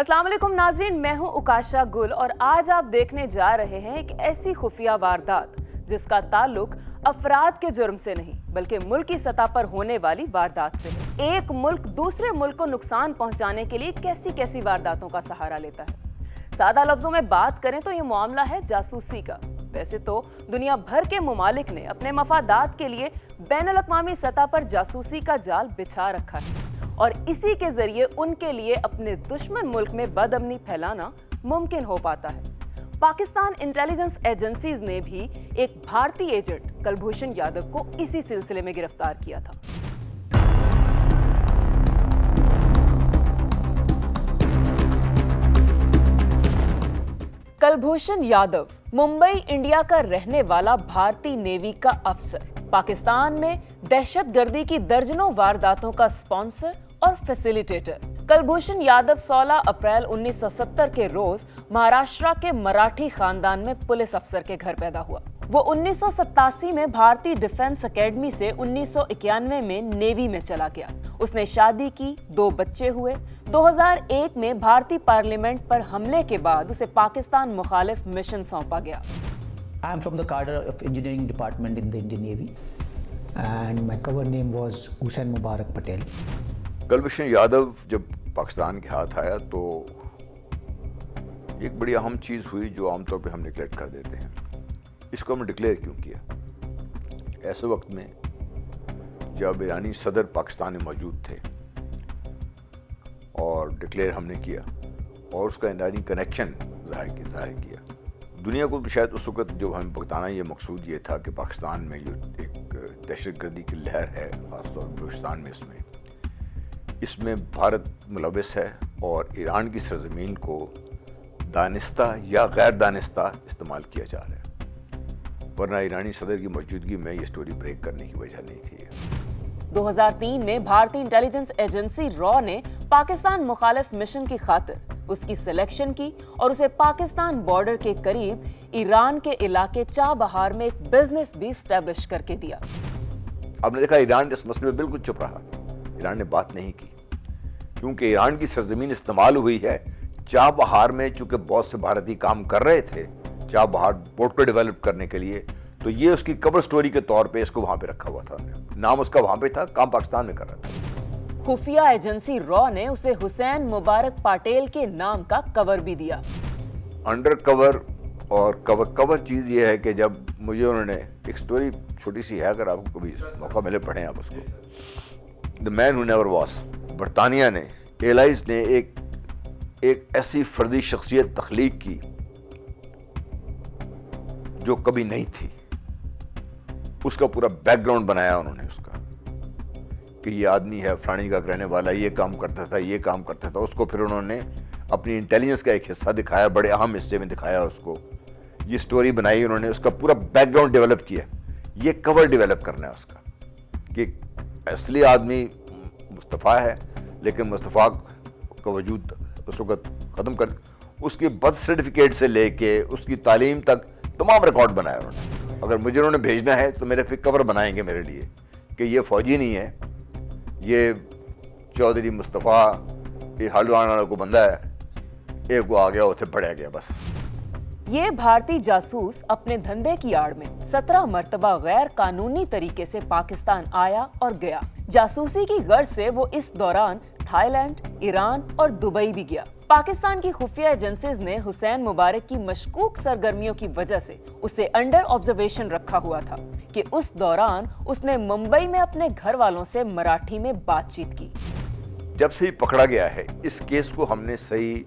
अस्सलाम वालेकुम नाज़रीन, मैं हूं उकाशा गुल और आज आप देखने जा रहे हैं एक ऐसी खुफिया वारदात जिसका ताल्लुक अफराद के जुर्म से नहीं बल्कि मुल्क की सतह पर होने वाली वारदात से है। एक मुल्क दूसरे मुल्क को नुकसान पहुंचाने के लिए कैसी कैसी वारदातों का सहारा लेता है। सादा लफ्जों में बात करें तो ये मामला है जासूसी का। वैसे तो दुनिया भर के मुमालिक ने अपने मफादात के लिए बैनुल-अक़वामी सतह पर जासूसी का जाल बिछा रखा है और इसी के जरिए उनके लिए अपने दुश्मन मुल्क में बदअमनी फैलाना मुमकिन हो पाता है। पाकिस्तान इंटेलिजेंस एजेंसीज ने भी एक भारतीय एजेंट कुलभूषण यादव को इसी सिलसिले में गिरफ्तार किया था। कुलभूषण यादव मुंबई इंडिया का रहने वाला भारतीय नेवी का अफसर, पाकिस्तान में दहशतगर्दी की दर्जनों वारदातों का स्पॉन्सर और फैसिलिटेटर। कुलभूषण यादव 16 अप्रैल 1970 के रोज महाराष्ट्र के मराठी खानदान में पुलिस अफसर के घर पैदा हुआ। वो 1987 में भारतीय डिफेंस एकेडमी से 1991 में नेवी में चला गया। उसने शादी की, 2 बच्चे हुए। 2001 में भारतीय पार्लियामेंट पर हमले के बाद उसे पाकिस्तान मुखालिफ मिशन सौंपा गया। I am from the cadre of engineering department in the Indian Navy and my cover name was Hussain Mubarak Patel. Kulbhushan Yadav जब पाकिस्तान के हाथ आया तो एक बड़ी अहम चीज़ हुई जो आमतौर पे हम निगलेक्ट कर देते हैं। इसको हमने डिक्लेयर क्यों किया? ऐसे वक्त में जब ईरानी सदर पाकिस्तान में मौजूद थे और डिक्लेयर हमने किया और उसका ईरानी कनेक्शन ज़ाहिर किया। दुनिया को शायद उस वक्त जो हमें बताना ये मकसूद ये था कि पाकिस्तान में जो एक दहशतगर्दी की लहर है, ख़ासतौर पर बलूचिस्तान में, इसमें भारत मुलविस है और ईरान की सरजमीन को दानिस्ता या गैर दानिस्ता इस्तेमाल किया जा रहा है, वरना ईरानी सदर की मौजूदगी में ये स्टोरी ब्रेक करने की वजह नहीं थी। 2003 में भारतीय इंटेलिजेंस एजेंसी रॉ ने पाकिस्तान मुखालिफ मिशन की खातिर उसकी सिलेक्शन की और उसे पाकिस्तान बॉर्डर के करीब ईरान के इलाके चाबहार में एक बिजनेस भी स्टैब्लिश करके दिया। आपने देखा ईरान इस मसले में बिल्कुल चुप रहा। ईरान ने बात नहीं की क्योंकि ईरान की सरजमीन इस्तेमाल हुई है। चाबहार में चूंकि बहुत से भारतीय काम कर रहे थे चाबहार पोर्ट को डेवलप करने के लिए, तो ये उसकी कवर स्टोरी के तौर पे इसको वहां पे रखा हुआ था। नाम उसका वहां पे था, काम पाकिस्तान में कर रहा था। खुफिया एजेंसी रॉ ने उसे हुसैन मुबारक पटेल के नाम का कवर भी दिया। अंडर कवर और कवर चीज ये है कि जब मुझे उन्होंने एक स्टोरी छोटी सी है, अगर आपको कभी मौका मिले पढ़ें आप उसको, the man who never was. बरतानिया ने, एलाइज ने एक ऐसी फर्जी शख्सियत तख्लीक की जो कभी नहीं थी। उसका पूरा बैकग्राउंड बनाया उन्होंने उसका कि ये आदमी है फलानी का रहने वाला, ये काम करता था, ये काम करता था। उसको फिर उन्होंने अपनी इंटेलिजेंस का एक हिस्सा दिखाया, बड़े अहम हिस्से में दिखाया उसको। ये स्टोरी बनाई उन्होंने, उसका पूरा बैकग्राउंड डेवलप किया। ये कवर डेवलप करना है उसका कि असली आदमी मुस्तफ़ा है, लेकिन मुस्तफ़ा का वजूद उस वक्त ख़त्म कर, उसकी बर्थ सर्टिफिकेट से लेके उसकी तालीम तक तमाम रिकॉर्ड बनाया उन्होंने। अगर मुझे उन्होंने भेजना है तो मेरे फिर कवर बनाएंगे मेरे लिए कि ये फ़ौजी नहीं है, ये चौधरी मुस्तफ़ा, ये हल्द्वानी वाला को बंदा है, एक वो आ गया उसे बढ़ा गया बस। ये भारतीय जासूस अपने धंधे की आड़ में 17 मर्तबा गैर कानूनी तरीके से पाकिस्तान आया और गया। जासूसी की गर्ज से वो इस दौरान थाईलैंड, ईरान और दुबई भी गया। पाकिस्तान की खुफिया एजेंसीज ने हुसैन मुबारक की मशकूक सरगर्मियों की वजह से उसे अंडर ऑब्जर्वेशन रखा हुआ था कि उस दौरान उसने मुंबई में अपने घर वालों से मराठी में बातचीत की। जब से ही पकड़ा गया है, इस केस को हमने सही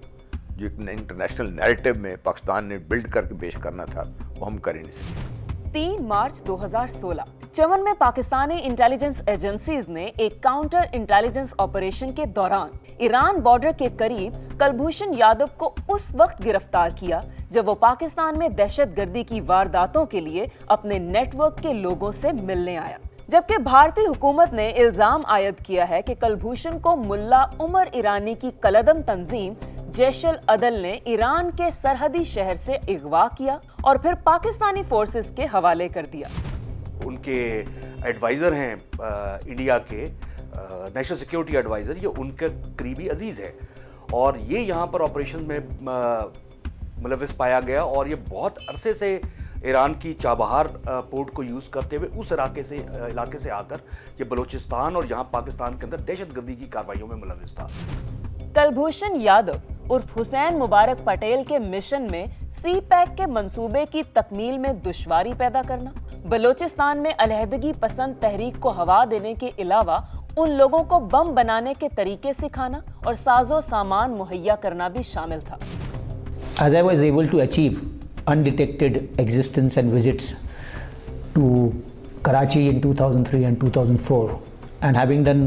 जो इंटरनेशनल नैरेटिव में पाकिस्तान ने बिल्ड करके पेश करना था वो हम कर ही नहीं सके। 3 मार्च 2016 चमन में पाकिस्तानी इंटेलिजेंस एजेंसीज ने एक काउंटर इंटेलिजेंस ऑपरेशन के दौरान ईरान बॉर्डर के करीब कुलभूषण यादव को उस वक्त गिरफ्तार किया जब वो पाकिस्तान में दहशतगर्दी की वारदातों के लिए अपने नेटवर्क के लोगों से मिलने आया। जबकि भारतीय हुकूमत ने इल्जाम आयद किया है कि कुलभूषण को मुल्ला उमर ईरानी की कलदम तंजीम जैशल अदल ने ईरान के सरहदी शहर से अगवा किया और फिर पाकिस्तानी फोर्सेस के हवाले कर दिया। उनके एडवाइज़र हैं इंडिया के नेशनल सिक्योरिटी एडवाइज़र, ये उनके करीबी अजीज़ है اور یہ یہاں پر آپریشن میں ملوث پایا گیا اور یہ بہت عرصے سے ایران کی چابہار پورٹ کو یوز کرتے ہوئے اس علاقے سے آ کر یہ بلوچستان اور یہاں پاکستان کے اندر دہشت گردی کی کارروائیوں میں ملوث تھا۔ کلبھوشن یادو عرف حسین مبارک پٹیل کے مشن میں سی پیک کے منصوبے کی تکمیل میں دشواری پیدا کرنا، بلوچستان میں علیحدگی پسند تحریک کو ہوا دینے کے علاوہ ان لوگوں کو بم بنانے کے طریقے سکھانا اور ساز و سامان مہیا کرنا بھی شامل تھا۔ As I was able to achieve undetected existence and visits to Karachi in 2003 and 2004, and having done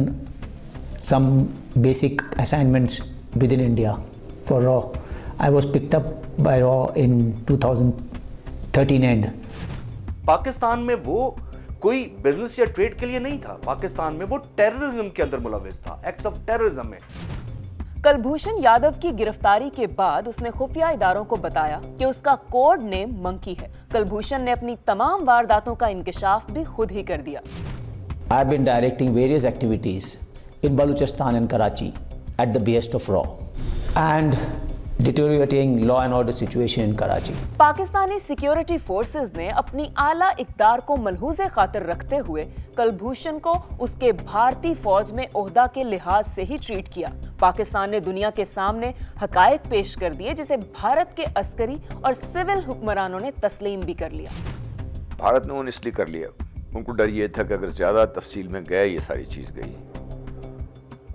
some basic assignments within India for RAW, I was picked up by RAW in 2013 end. Pakistan میں وہ کوئی business یا trade کے لیے نہیں تھا، پاکستان میں وہ ٹیررزم کے اندر ملوث تھا، ایکٹس آف ٹیررزم میں۔ کلبھوشن یادو کی گرفتاری کے بعد اس نے خفیہ اداروں کو بتایا کہ اس کا کوڈ نیم منکی ہے۔ کلبھوشن نے اپنی تمام وارداتوں کا انکشاف بھی خود ہی کر دیا۔ I've been directing various activities in Balochistan and Karachi at the behest of RAW and deteriorating law and order situation in Karachi. Pakistani security forces نے اپنی اعلیٰ اقدار کو ملحوظ خاطر رکھتے ہوئے کلبھوشن کو اس کے بھارتی فوج میں عہدہ کے لحاظ سے ہی ٹریٹ کیا۔ پاکستان نے دنیا کے سامنے حقائق پیش کر دیے جسے بھارت کے عسکری اور سول حکمرانوں نے تسلیم بھی کر لیا۔ بھارت نے اس لیے کر لیا، ان کو ڈر یہ تھا کہ اگر زیادہ تفصیل میں گئے یہ ساری چیز گئی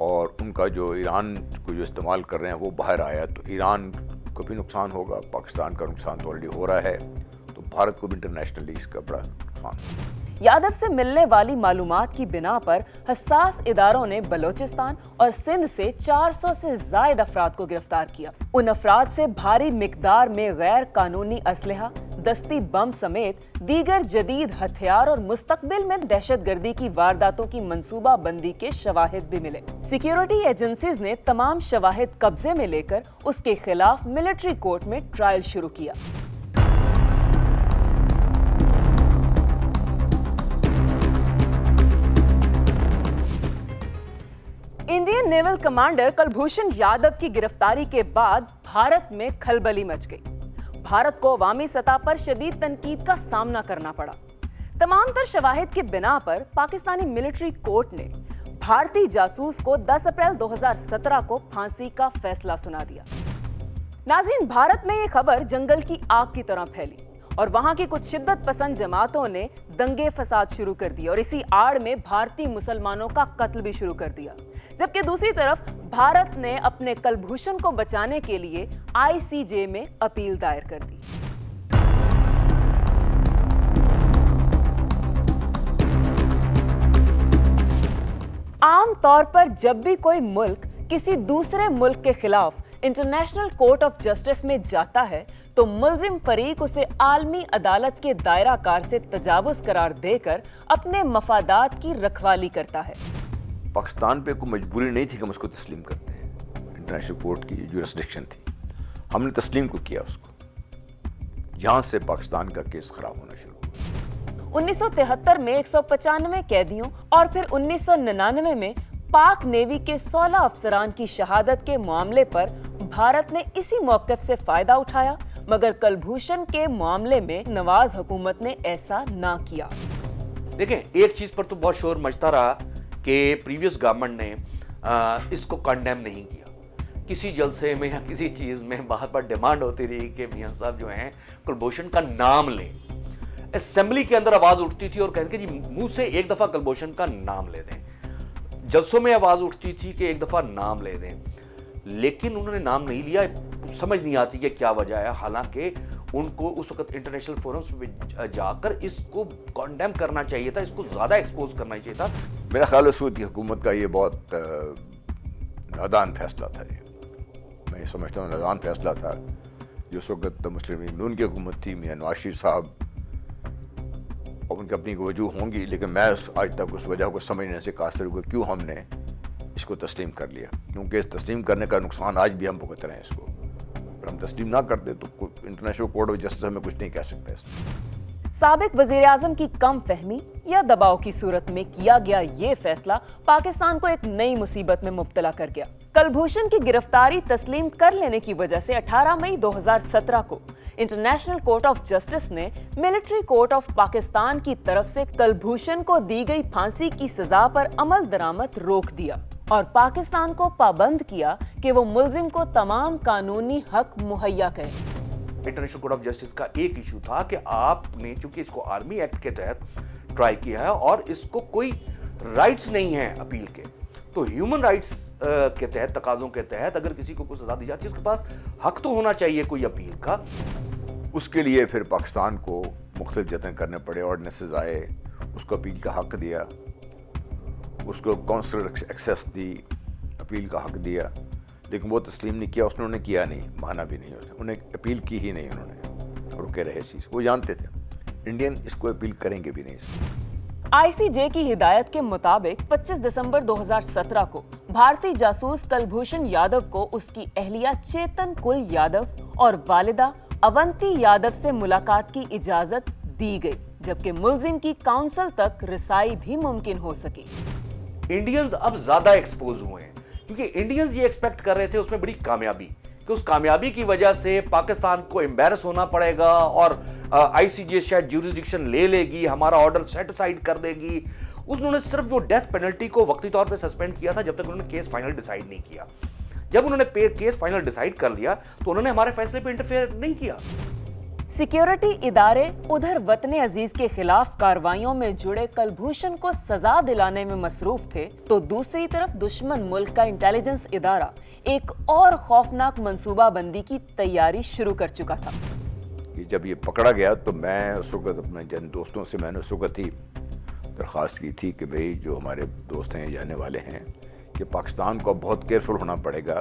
اور ان کا جو ایران کو جو استعمال کر رہے ہیں وہ باہر آیا تو ایران کو بھی نقصان ہوگا، پاکستان کا نقصان تو آلریڈی ہو رہا ہے، تو بھارت کو بھی انٹرنیشنلی اس کا بڑا نقصان ہوگا۔ یادو سے ملنے والی معلومات کی بنا پر حساس اداروں نے بلوچستان اور سندھ سے 400 سے زائد افراد کو گرفتار کیا۔ ان افراد سے بھاری مقدار میں غیر قانونی اسلحہ، دستی بم سمیت دیگر جدید ہتھیار اور مستقبل میں دہشت گردی کی وارداتوں کی منصوبہ بندی کے شواہد بھی ملے۔ سیکیورٹی ایجنسیز نے تمام شواہد قبضے میں لے کر اس کے خلاف ملٹری کورٹ میں ٹرائل شروع کیا۔ انڈین نیول کمانڈر کلبھوشن یادو کی گرفتاری کے بعد بھارت میں کھلبلی مچ گئی۔ بھارت کو عوامی سطح پر شدید تنقید کا سامنا کرنا پڑا۔ تمام تر شواہد کے بنا پر پاکستانی ملٹری کورٹ نے بھارتی جاسوس کو 10 اپریل 2017 کو پھانسی کا فیصلہ سنا دیا۔ ناظرین، بھارت میں یہ خبر جنگل کی آگ کی طرح پھیلی اور وہاں کی کچھ شدت پسند جماعتوں نے دنگے فساد شروع کر دیے اور اسی آڑ میں بھارتی مسلمانوں کا قتل بھی شروع کر دیا، جبکہ دوسری طرف بھارت نے اپنے کلبھوشن کو بچانے کے لیے ICJ میں اپیل دائر کر دی۔ عام طور پر جب بھی کوئی ملک کسی دوسرے ملک کے خلاف انٹرنیشنل کورٹ آف جسٹس میں جاتا ہے تو ملزم فریق اسے عالمی عدالت کے دائرہ کار سے تجاوز قرار دے کر اپنے مفادات کی رکھوالی کرتا ہے۔ پاکستان پہ کوئی مجبوری نہیں تھی کہ ہم اس کو تسلیم کرتے ہیں، انٹرنیشنل کورٹ کی جورسڈکشن تھی، ہم نے تسلیم کو کیا اس کو، یہاں سے پاکستان کا کیس خراب ہونا شروع ہوا۔ 1973 میں 195 قیدیوں اور پھر 1999 میں پاک نیوی کے 16 افسران کی شہادت کے معاملے پر بھارت نے اسی موقف سے فائدہ اٹھایا، مگر کلبھوشن کے معاملے میں نواز حکومت نے ایسا نہ کیا۔ دیکھیں، ایک چیز پر تو بہت شور مچتا رہا کہ پریویس گورنمنٹ نے اس کو کنڈیم نہیں کیا۔ کسی جلسے میں یا کسی چیز میں بار بار ڈیمانڈ ہوتی رہی کہ میاں صاحب جو ہیں کلبھوشن کا نام لیں۔ اسمبلی کے اندر آواز اٹھتی تھی اور کہتے کہ جی منہ سے ایک دفعہ کلبھوشن کا نام لے دیں، جلسوں میں آواز اٹھتی تھی کہ ایک دفعہ نام لے دیں، لیکن انہوں نے نام نہیں لیا۔ سمجھ نہیں آتی کہ کیا وجہ ہے، حالانکہ ان کو اس وقت انٹرنیشنل فورمز پہ جا کر اس کو کنڈیم کرنا چاہیے تھا، اس کو زیادہ ایکسپوز کرنا چاہیے تھا۔ میرا خیال ہے سعودی حکومت کا یہ بہت نادان فیصلہ تھا، میں یہ سمجھتا ہوں نادان فیصلہ تھا۔ جس وقت مسلم لیگ نون کی حکومت تھی، میاں نواز شریف صاحب، اور ان کی اپنی وجوہ ہوں گی، لیکن میں آج تک اس وجہ کو سمجھنے سے قاصر ہوں کہ کیوں ہم نے اس کو تسلیم کر لیا، کیونکہ اس تسلیم کرنے کا نقصان آج بھی ہم بھگت رہے ہیں اس کو۔ اگر ہم تسلیم نہ کرتے تو انٹرنیشنل کورٹ آف جسٹس ہمیں کچھ نہیں کہہ سکتا اس میں۔ سابق وزیر اعظم کی کم فہمی یا دباؤ کی صورت میں کیا گیا یہ فیصلہ پاکستان کو ایک نئی مصیبت میں مبتلا کر گیا۔ कलभूषण की गिरफ्तारी तस्लीम कर लेने की वजह से 18 मई 2017 को इंटरनेशनल कोर्ट ऑफ जस्टिस ने मिलिट्री कोर्ट ऑफ पाकिस्तान की तरफ से कलभूषण को दी गई फांसी की सजा पर अमल दरामद रोक दिया और पाकिस्तान को पाबंद किया कि वो मुलजिम को तमाम कानूनी हक मुहैया करे। इंटरनेशनल कोर्ट ऑफ जस्टिस का एक इशू था कि आपने, चूंकि इसको आर्मी एक्ट के तहत ट्राई किया है और इसको कोई राइट्स नहीं है अपील के, तो ह्यूमन राइट्स के तहत, तकाजों के तहत अगर किसी को कोई सजा दी जाती है उसके पास हक तो होना चाहिए कोई अपील का। उसके लिए फिर पाकिस्तान को मुख्तलिफ जतन करने पड़े, ऑर्डिनेंसेस आए, उसको अपील का हक दिया, उसको काउंसलर एक्सेस दी, अपील का हक दिया, लेकिन वो तस्लीम नहीं किया, उसने किया नहीं, माना भी नहीं उसने, उन्हें अपील की ही नहीं उन्होंने, रुके रहे इस चीज़, वो जानते थे इंडियन इसको अपील करेंगे भी नहीं इसको। आईसीजे की हिदायत के मुताबिक 25 दिसंबर 2017 को भारतीय जासूस कलभूषण यादव को उसकी अहलिया चेतन कुल यादव और वालिदा अवंती यादव से मुलाकात की इजाजत दी गई, जबकि मुलजिम की काउंसिल तक रिसाई भी मुमकिन हो सकी। इंडियंस अब ज्यादा एक्सपोज हुए हैं क्योंकि इंडियंस ये एक्सपेक्ट कर रहे थे उसमें बड़ी कामयाबी, कि उस कामयाबी की वजह से पाकिस्तान को एम्बैरस होना पड़ेगा और आईसीजे शायद ज्यूरिसडिक्शन ले लेगी, हमारा ऑर्डर सेट असाइड कर देगी। उन्होंने सिर्फ वो डेथ पेनल्टी को वक्ती तौर पे सस्पेंड किया था जब तक उन्होंने केस फाइनल डिसाइड नहीं किया। जब उन्होंने केस फाइनल डिसाइड कर लिया तो उन्होंने हमारे फैसले पे इंटरफेयर नहीं किया। सिक्योरिटी इदारे उधर वतन अजीज के खिलाफ कार्रवाइयों में जुड़े कलभूषण को सजा दिलाने में मसरूफ थे, तो दूसरी तरफ दुश्मन मुल्क का इंटेलिजेंस इदारा एक और खौफनाक मंसूबाबंदी की तैयारी शुरू कर चुका था। जब ये पकड़ा गया तो मैं उस वक्त अपने जन दोस्तों से मैंने उस वक्त ही दरख्वास्त की थी कि भाई जो हमारे दोस्त हैं जाने वाले हैं कि पाकिस्तान को बहुत केयरफुल होना पड़ेगा,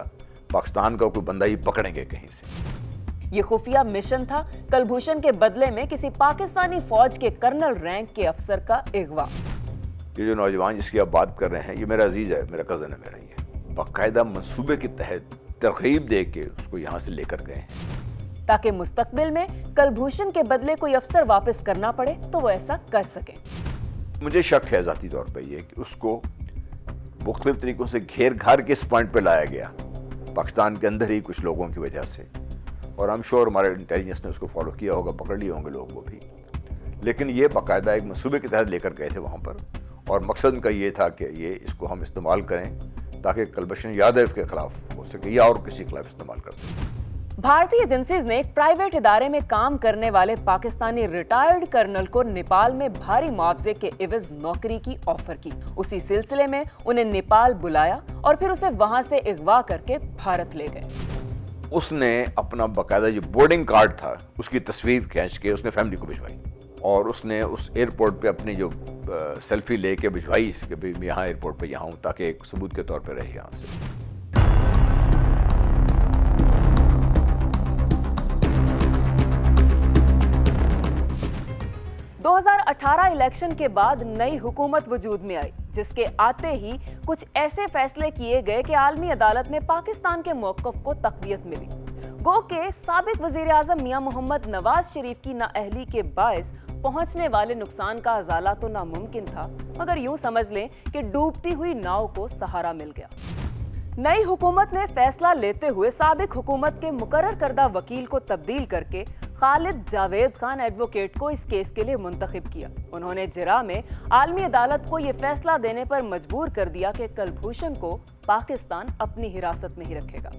पाकिस्तान का कोई बंदा ही पकड़ेंगे कहीं से। ये खुफिया मिशन था कलभूषण के बदले में किसी पाकिस्तानी फौज के कर्नल रैंक के अफसर का अगवा। ये जो नौजवान जिसकी आप बात कर रहे हैं, ये मेरा अजीज है, मेरा कज़न है, मेरा ये बाकायदा मंसूबे के तहत तरकीब दे के उसको यहाँ से लेकर गए हैं ताकि मुस्तकबिल में कलभूषण के बदले कोई अफसर वापस करना पड़े तो वो ऐसा कर सके। मुझे शक है ज़ाती तौर पे ये कि उसको मुख्तलिफ तरीकों से घेर घार के इस पॉइंट पे लाया गया पाकिस्तान के अंदर ही कुछ लोगों की वजह से, और आई एम श्योर हमारे इंटेलिजेंस ने उसको फॉलो किया होगा, पकड़ लिए होंगे लोग वो भी, लेकिन ये बाकायदा एक मंसूबे के तहत लेकर गए थे वहाँ पर, और मकसद उनका ये था कि ये इसको हम इस्तेमाल करें ताकि कलभूषण यादव के खिलाफ हो सके या और किसी के खिलाफ इस्तेमाल कर सके। भारतीय एजेंसीज ने एक प्राइवेट इदारे में काम करने वाले पाकिस्तानी रिटायर्ड कर्नल को नेपाल में भारी मुआवजे के एवज नौकरी की ऑफर की। उसी सिलसिले में उन्हें नेपाल बुलाया और फिर उसे वहां से अगवा करके भारत ले गए। उसने अपना बाकायदा जो बोर्डिंग कार्ड था उसकी तस्वीर खींच के उसने फैमिली को भिजवाई, और उसने उस एयरपोर्ट पे अपनी जो सेल्फी लेके भिजवाई कि भाई मैं यहाँ एयरपोर्ट पे यहाँ हूँ, ताकि एक सबूत के तौर पे रहे यहाँ से। 2018 इलेक्शन के बाद नई हुकूमत वजूद में आई, जिसके आते ही कुछ ऐसे फैसले किए गए कि आलमी अदालत में पाकिस्तान के मौक़िफ़ को तक़वियत मिली। गो के साबिक वज़ीर आज़म मियां मोहम्मद नवाज शरीफ की नाअहली के बायस पहुंचने वाले नुकसान का अज़ाला तो नामुमकिन था, मगर यूं समझ लें कि डूबती हुई नाव को सहारा मिल गया। नई हुकूमत ने फैसला लेते हुए साबिक हुकूमत के मुकर्रर करदा वकील को तब्दील करके खालिद जावेद खान एडवोकेट को इस केस के लिए मुंतखब किया। उन्होंने जिरा में आलमी अदालत को यह फैसला देने पर मजबूर कर दिया कि कलभूषण को पाकिस्तान अपनी हिरासत में ही रखेगा।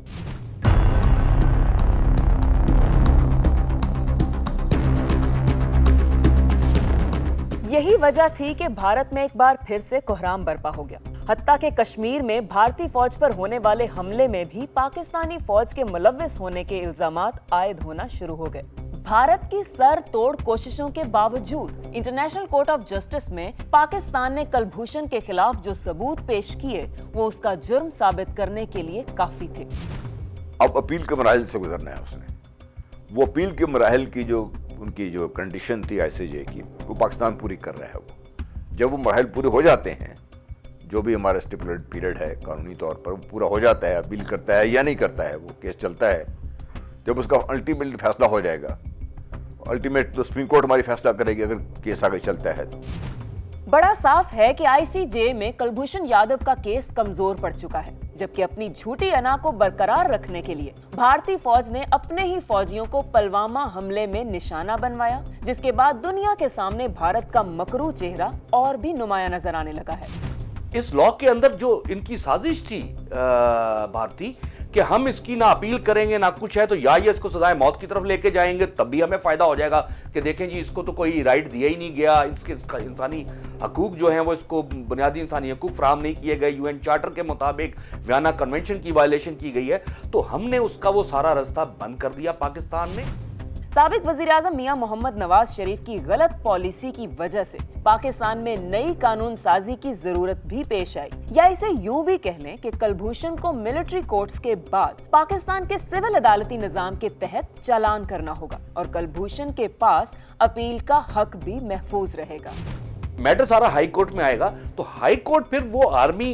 यही वजह थी कि भारत में एक बार फिर से कोहराम बर्पा हो गया। हत्ता के कश्मीर में भारतीय फौज पर होने वाले हमले में भी पाकिस्तानी फौज के मुलव्विस होने के इल्जामात आयद होना शुरू हो गए। भारत की सर तोड़ कोशिशों के बावजूद इंटरनेशनल कोर्ट ऑफ जस्टिस में पाकिस्तान ने कलभूषण के खिलाफ जो सबूत पेश किए वो उसका जुर्म साबित करने के लिए काफी थे। अब अपील के मराहिल से गुजरना है उसने। वो अपील के मराहिल की जो उनकी जो कंडीशन थी आईसीजे की, वो पाकिस्तान पूरी कर रहा है। वो जब वो मराहिल पूरे हो जाते हैं, जो भी हमारा स्टिपुलेटेड पीरियड है कानूनी तौर पर, वो पूरा हो जाता है, अपील करता है या नहीं करता है, वो केस चलता है, जब उसका अल्टीमेट फैसला हो जाएगा, अल्टीमेट तो सुप्रीम कोर्ट हमारी फैसला करेगी अगर केस आगे चलता है तो। बड़ा साफ है कि आईसीजे में कुलभूषण यादव का केस कमजोर पड़ चुका है, जबकि अपनी झूठी अना को बरकरार रखने के लिए भारतीय फौज ने अपने ही फौजियों को पुलवामा हमले में निशाना बनवाया, जिसके बाद दुनिया के सामने भारत का मकरू चेहरा और भी नुमायां नजर आने लगा है। इस लॉ के अंदर जो इनकी साजिश थी भारती, कि हम इसकी ना अपील करेंगे ना कुछ है, तो या ये इसको सजाए मौत की तरफ लेके जाएंगे, तब भी हमें फायदा हो जाएगा कि देखें जी इसको तो कोई राइट दिया ही नहीं गया, इसके इंसानी हकूक जो हैं वो इसको बुनियादी इंसानी हकूक फराहम नहीं किए गए, यूएन चार्टर के मुताबिक वियना कन्वेंशन की वायलेशन की गई है, तो हमने उसका वो सारा रास्ता बंद कर दिया पाकिस्तान ने। साबिक वज़ीर-ए-आज़म मियां मोहम्मद नवाज शरीफ की गलत पॉलिसी की वजह से पाकिस्तान में नई कानून साजी की जरूरत भी पेश आई, या इसे यूं भी कह लें कि कुलभूषण को मिलिट्री कोर्ट्स के बाद पाकिस्तान के सिविल अदालती निजाम के तहत चालान करना होगा और कुलभूषण के पास अपील का हक भी महफूज रहेगा। मैटर सारा हाई कोर्ट में आएगा, तो हाई कोर्ट फिर वो आर्मी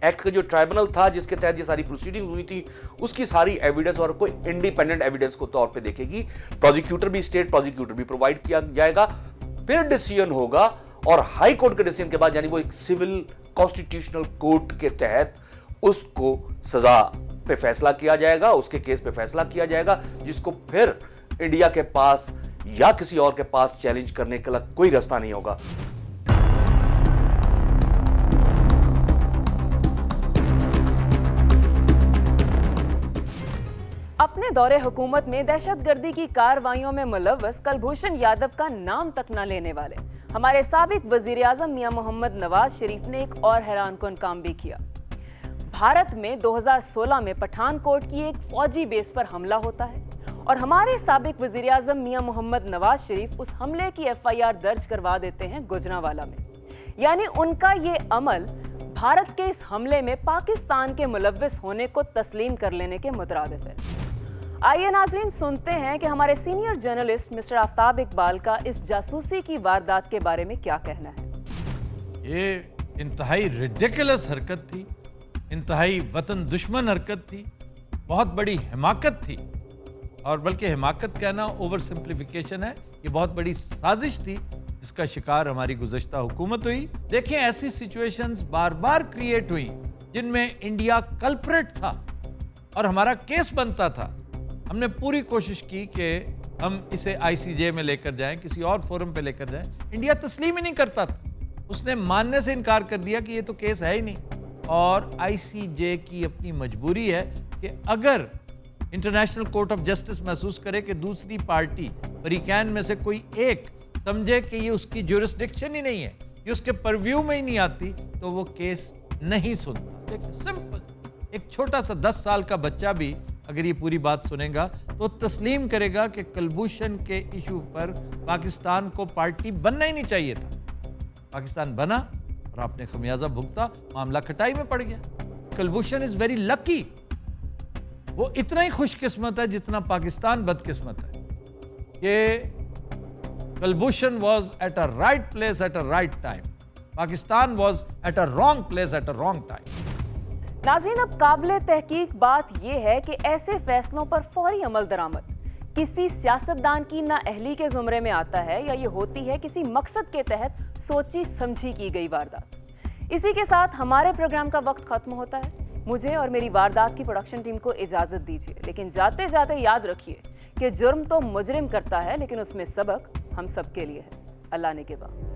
एक्ट का जो ट्राइब्यूनल था जिसके तहत ये सारी प्रोसीडिंग्स हुई थी, उसकी सारी एविडेंस और कोई इंडिपेंडेंट एविडेंस को तौर पे देखेगी। प्रोसिक्यूटर भी, स्टेट प्रोसिक्यूटर भी प्रोवाइड किया जाएगा, फिर डिसीजन होगा, और हाई कोर्ट के डिसीजन के बाद यानी वो एक सिविल कॉन्स्टिट्यूशनल कोर्ट के तहत उसको सजा पे फैसला किया जाएगा, उसके केस पे फैसला किया जाएगा, जिसको फिर इंडिया के पास या किसी और के पास चैलेंज करने का कोई रास्ता नहीं होगा। अपने दौरे हुकूमत में दहशतगर्दी की कार्रवाइयों में मुलव्वस कुलभूषण यादव का नाम तक न लेने वाले हमारे साबिक वज़ीर-ए-आज़म मियां मोहम्मद नवाज शरीफ ने एक और हैरानकुन काम भी किया। भारत में 2016 में पठानकोट की एक फौजी बेस पर हमला होता है और हमारे साबिक वज़ीर-ए-आज़म मियां मोहम्मद नवाज शरीफ उस हमले की एफआईआर दर्ज करवा देते हैं गुजरांवाला में। यानी उनका ये अमल भारत के इस हमले में पाकिस्तान के मुलव्विस होने को तस्लीम कर लेने के मुतरादिफ है। आइए नाज़रीन सुनते हैं कि हमारे senior journalist mister Aftab Iqbal का इस जासूसी की वारदात के बारे में क्या कहना है। ये इंतहाई रिडिकुलस हरकत थी, इंतहाई वतन दुश्मन हरकत थी, बहुत बड़ी हिमाकत थी, और बल्कि हिमाकत कहना ओवर सिंप्लीफिकेशन है, ये बहुत बड़ी साजिश थी जिसका शिकार हमारी गुज़श्ता हुकूमत हुई। देखें, ऐसी सिचुएशंस बार बार क्रिएट हुई जिनमें इंडिया कल्प्रेट था और हमारा केस बनता था। हमने पूरी कोशिश की कि हम इसे आईसीजे में लेकर जाएं, किसी और फोरम पे लेकर जाएं। इंडिया तस्लीम ही नहीं करता था, उसने मानने से इनकार कर दिया कि ये तो केस है ही नहीं, और आईसीजे की अपनी मजबूरी है कि अगर इंटरनेशनल कोर्ट ऑफ जस्टिस महसूस करे कि दूसरी पार्टी फरीकैन में से कोई एक समझे कि ये उसकी ज्यूरिसडिक्शन ही नहीं है, ये उसके परव्यू में ही नहीं आती, तो वो केस नहीं सुनता। देखिए सिंपल, एक छोटा सा 10 साल का बच्चा भी अगर ये पूरी बात सुनेगा तो तस्लीम करेगा कि कुलभूषण के इशू पर पाकिस्तान को पार्टी बनना ही नहीं चाहिए था। पाकिस्तान बना और आपने खमियाजा भुगता, मामला खटाई में पड़ गया। कुलभूषण इज वेरी लकी, वो इतना ही खुशकिस्मत है जितना पाकिस्तान बदकिस्मत है। कि Kulbhushan was at a right place at a right time. Pakistan was at a wrong place at a wrong time. नाज़रीन, अब काबिले तहकीक बात यह है कि ऐसे फैसलों पर फौरी अमल दरामद किसी सियासतदान की नाअहली के जुमरे में आता है, या ये होती है किसी मकसद के तहत सोची समझी की गई वारदात। इसी के साथ हमारे प्रोग्राम का वक्त खत्म होता है। मुझे और मेरी वारदात की प्रोडक्शन टीम को इजाजत दीजिए, लेकिन जाते जाते याद रखिए कि जुर्म तो मुजरिम करता है, लेकिन उसमें सबक हम सबके लिए है। अल्लाह ने के बाद।